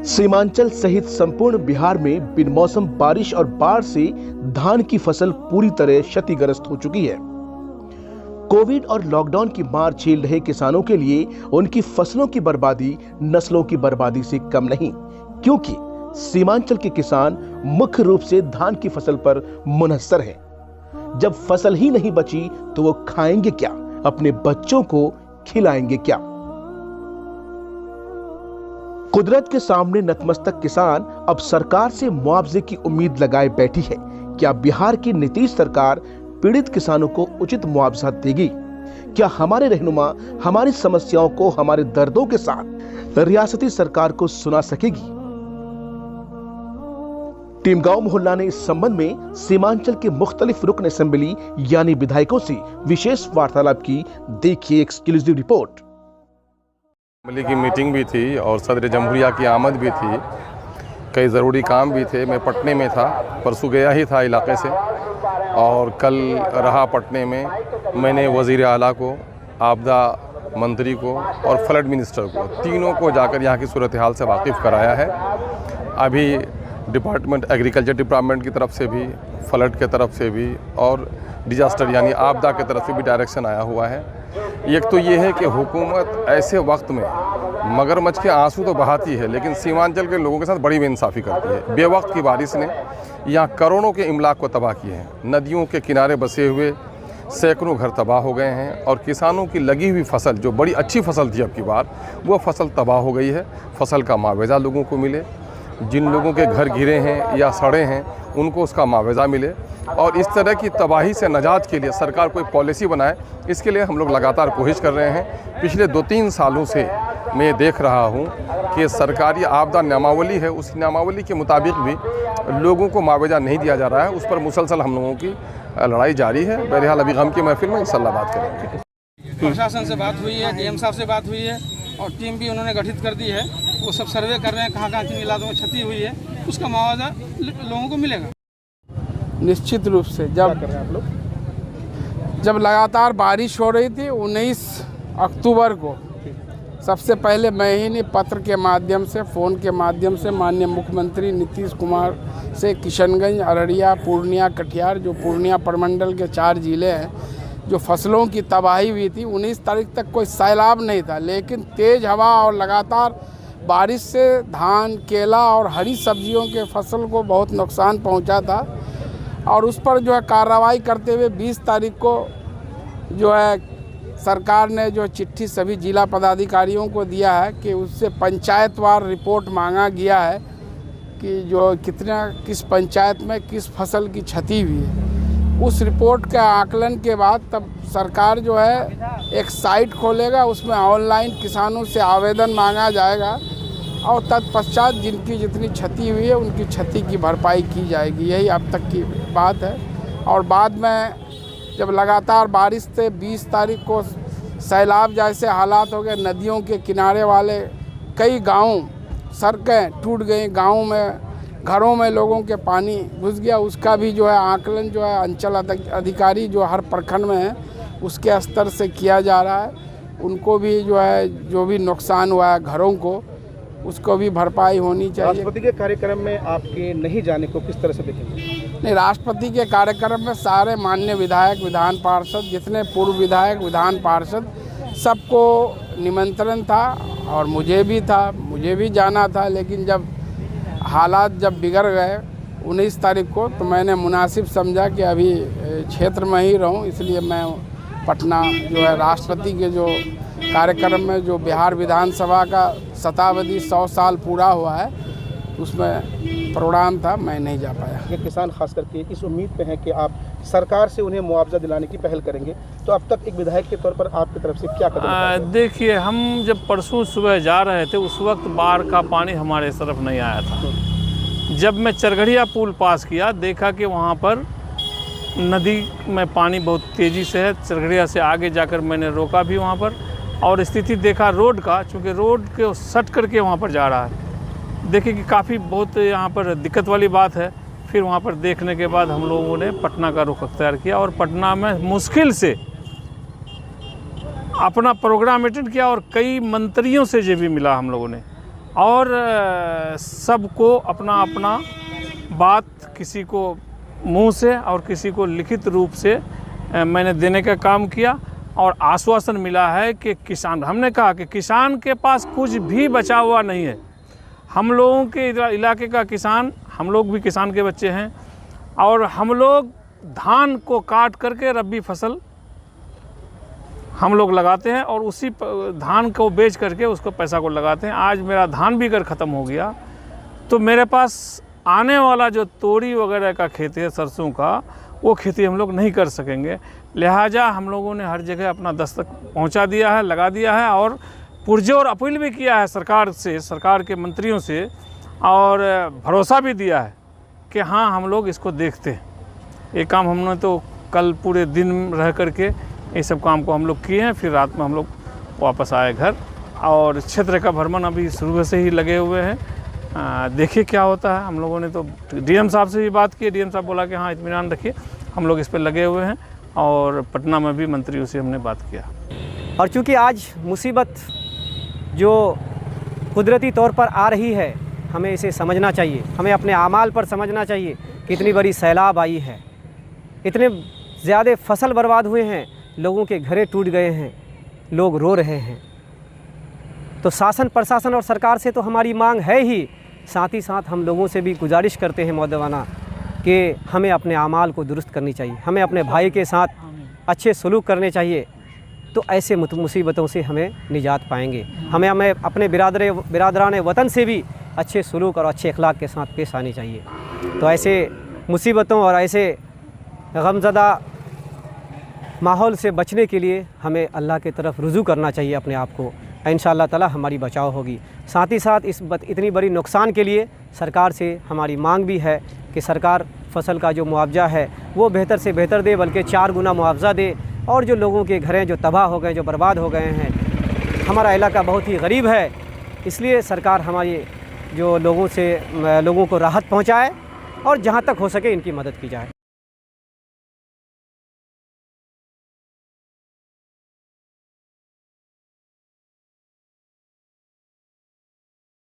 सीमांचल सहित संपूर्ण बिहार में बिन मौसम बारिश और बाढ़ से धान की फसल पूरी तरह क्षतिग्रस्त हो चुकी है। कोविड और लॉकडाउन की मार झेल रहे किसानों के लिए उनकी फसलों की बर्बादी नस्लों की बर्बादी से कम नहीं, क्योंकि सीमांचल के किसान मुख्य रूप से धान की फसल पर मुनहसर हैं। जब फसल ही नहीं बची तो वो खाएंगे क्या, अपने बच्चों को खिलाएंगे क्या? कुदरत के सामने नतमस्तक किसान अब सरकार से मुआवजे की उम्मीद लगाए बैठी है। क्या बिहार की नीतीश सरकार पीड़ित किसानों को उचित मुआवजा देगी? क्या हमारे रहनुमा हमारी समस्याओं को हमारे दर्दों के साथ रियासती सरकार को सुना सकेगी? टीम गांव मोहल्ला ने इस संबंध में सीमांचल के मुख्तलिफ रुकन असेंबली यानी विधायकों से विशेष वार्तालाप की। देखिए एक्सक्लूसिव रिपोर्ट। असेंबली की मीटिंग भी थी और सदर जमहूरिया की आमद भी थी। कई ज़रूरी काम भी थे। मैं पटने में था, परसों गया ही था इलाके से, और कल रहा पटने में। मैंने वज़ीर आला को, आपदा मंत्री को और फ्लड मिनिस्टर को, तीनों को जाकर यहाँ की सूरत हाल से वाकिफ़ कराया है। अभी डिपार्टमेंट एग्रीकल्चर डिपार्टमेंट की तरफ से भी, फ्लड के तरफ से भी और डिजास्टर यानी आपदा की तरफ से भी डायरेक्शन आया हुआ है। एक तो ये है कि हुकूमत ऐसे वक्त में मगरमच्छ के आंसू तो बहाती है, लेकिन सीमांचल के लोगों के साथ बड़ी बेइंसाफ़ी करती है। बेवक्त की बारिश ने यहाँ करोड़ों के इमलाक को तबाह किए हैं। नदियों के किनारे बसे हुए सैकड़ों घर तबाह हो गए हैं और किसानों की लगी हुई फसल, जो बड़ी अच्छी फसल थी अब की बार, वो फसल तबाह हो गई है। फसल का मुआवजा लोगों को मिले, जिन लोगों के घर गिरे हैं या सड़े हैं उनको उसका मुआवजा मिले, और इस तरह की तबाही से निजात के लिए सरकार कोई पॉलिसी बनाए, इसके लिए हम लोग लगातार कोशिश कर रहे हैं। पिछले 2-3 सालों से मैं देख रहा हूं कि सरकारी आपदा नियमावली है, उस नियमावली के मुताबिक भी लोगों को मुआवजा नहीं दिया जा रहा है। उस पर मुसलसल हम लोगों की लड़ाई जारी है। बहरहाल अभी गम की महफिल में इंशाल्लाह बात करेंगे। प्रशासन से बात हुई है, डीएम साहब से बात हुई है और टीम भी उन्होंने गठित कर दी है। वो सब सर्वे कर रहे हैं कहाँ किन इलाकों में क्षति हुई है, उसका मुआवजा लोगों को मिलेगा। निश्चित रूप से जब लगातार बारिश हो रही थी 19 अक्टूबर को सबसे पहले मैं ही ने पत्र के माध्यम से, फ़ोन के माध्यम से माननीय मुख्यमंत्री नीतीश कुमार से किशनगंज, अररिया, पूर्णिया, कटिहार, जो पूर्णिया प्रमंडल के 4 ज़िले हैं, जो फसलों की तबाही हुई थी। 19 तारीख तक कोई सैलाब नहीं था, लेकिन तेज़ हवा और लगातार बारिश से धान, केला और हरी सब्जियों के फसल को बहुत नुकसान पहुंचा था। और उस पर जो है कार्रवाई करते हुए 20 तारीख को जो है सरकार ने जो चिट्ठी सभी जिला पदाधिकारियों को दिया है कि उससे पंचायतवार रिपोर्ट मांगा गया है कि जो किस पंचायत में किस फसल की क्षति हुई है। उस रिपोर्ट के आकलन के बाद तब सरकार जो है एक साइट खोलेगा, उसमें ऑनलाइन किसानों से आवेदन मांगा जाएगा और तत्पश्चात जिनकी जितनी क्षति हुई है उनकी क्षति की भरपाई की जाएगी। यही अब तक की बात है। और बाद में जब लगातार बारिश से 20 तारीख को सैलाब जैसे हालात हो गए, नदियों के किनारे वाले कई गांव, सड़कें टूट गई, गाँव में घरों में लोगों के पानी घुस गया। उसका भी जो है आकलन जो है अंचल अधिकारी जो हर प्रखंड में है उसके स्तर से किया जा रहा है। उनको भी जो है जो भी नुकसान हुआ है घरों को, उसको भी भरपाई होनी चाहिए। राष्ट्रपति के कार्यक्रम में आपके नहीं जाने को किस तरह से देखेंगे? नहीं, राष्ट्रपति के कार्यक्रम में सारे माननीय विधायक, विधान पार्षद, जितने पूर्व विधायक, विधान पार्षद, सबको निमंत्रण था और मुझे भी था, मुझे भी जाना था। लेकिन जब हालात बिगड़ गए 19 तारीख को, तो मैंने मुनासिब समझा कि अभी क्षेत्र में ही रहूं, इसलिए मैं पटना जो है राष्ट्रपति के जो कार्यक्रम में जो बिहार विधानसभा का शताब्दी 100 साल पूरा हुआ है उसमें प्रोग्राम था, मैं नहीं जा पाया। ये किसान खास करके इस उम्मीद पे हैं कि आप सरकार से उन्हें मुआवजा दिलाने की पहल करेंगे, तो अब तक एक विधायक के तौर पर आपकी तरफ से क्या कदम? देखिए, हम जब परसों सुबह जा रहे थे उस वक्त बाढ़ का पानी हमारे तरफ नहीं आया था। जब मैं चरघड़िया पुल पास किया, देखा कि वहाँ पर नदी में पानी बहुत तेज़ी से है। चरघड़िया से आगे जाकर मैंने रोका भी वहाँ पर और स्थिति देखा रोड का, चूँकि रोड के सट करके वहाँ पर जा रहा है। देखिए कि काफ़ी बहुत यहाँ पर दिक्कत वाली बात है। फिर वहाँ पर देखने के बाद हम लोगों ने पटना का रुख अख्तियार किया और पटना में मुश्किल से अपना प्रोग्राम अटेंड किया और कई मंत्रियों से जो भी मिला हम लोगों ने, और सबको अपना अपना बात, किसी को मुंह से और किसी को लिखित रूप से मैंने देने का काम किया और आश्वासन मिला है कि किसान, हमने कहा कि किसान के पास कुछ भी बचा हुआ नहीं है। हम लोगों के इलाके का किसान, हम लोग भी किसान के बच्चे हैं और हम लोग धान को काट करके रबी फसल हम लोग लगाते हैं और उसी धान को बेच करके उसको पैसा को लगाते हैं। आज मेरा धान भी अगर ख़त्म हो गया तो मेरे पास आने वाला जो तोरी वगैरह का खेती है, सरसों का, वो खेती हम लोग नहीं कर सकेंगे। लिहाजा हम लोगों ने हर जगह अपना दस्तक पहुंचा दिया है, लगा दिया है और पुरजोर अपील भी किया है सरकार से, सरकार के मंत्रियों से, और भरोसा भी दिया है कि हाँ हम लोग इसको देखते हैं। ये काम हमने तो कल पूरे दिन रह करके ये सब काम को हम लोग किए हैं, फिर रात में हम लोग वापस आए घर और क्षेत्र का भ्रमण अभी शुरू से ही लगे हुए हैं। देखिए क्या होता है। हम लोगों ने तो डीएम साहब से भी बात की, डीएम साहब बोला कि हाँ इत्मीनान रखिए, हम लोग इस पर लगे हुए हैं और पटना में भी मंत्रियों से हमने बात किया। और चूँकि आज मुसीबत जो कुदरती तौर पर आ रही है, हमें इसे समझना चाहिए, हमें अपने आमाल पर समझना चाहिए कि इतनी बड़ी सैलाब आई है, इतने ज़्यादा फसल बर्बाद हुए हैं, लोगों के घरे टूट गए हैं, लोग रो रहे हैं। तो शासन, प्रशासन और सरकार से तो हमारी मांग है ही, साथ ही साथ हम लोगों से भी गुजारिश करते हैं मौदवाना कि हमें अपने आमाल को दुरुस्त करनी चाहिए, हमें अपने भाई के साथ अच्छे सलूक करने चाहिए, तो ऐसे मुसीबतों से हमें निजात पाएंगे। हमें अपने बिरादरान वतन से भी अच्छे सलूक और अच्छे अखलाक के साथ पेश आनी चाहिए। तो ऐसे मुसीबतों और ऐसे गमज़दा माहौल से बचने के लिए हमें अल्लाह की तरफ रुजू करना चाहिए अपने आप को। इंशाअल्लाह ताला हमारी बचाव होगी। साथ ही साथ इतनी बड़ी नुकसान के लिए सरकार से हमारी मांग भी है कि सरकार फसल का जो मुआवजा है वो बेहतर से बेहतर दे, बल्कि 4 गुना मुआवजा दे। और जो लोगों के घरें जो तबाह हो गए, जो बर्बाद हो गए हैं, हमारा इलाका बहुत ही गरीब है, इसलिए सरकार हमारी जो लोगों को राहत पहुंचाए और जहां तक हो सके इनकी मदद की जाए।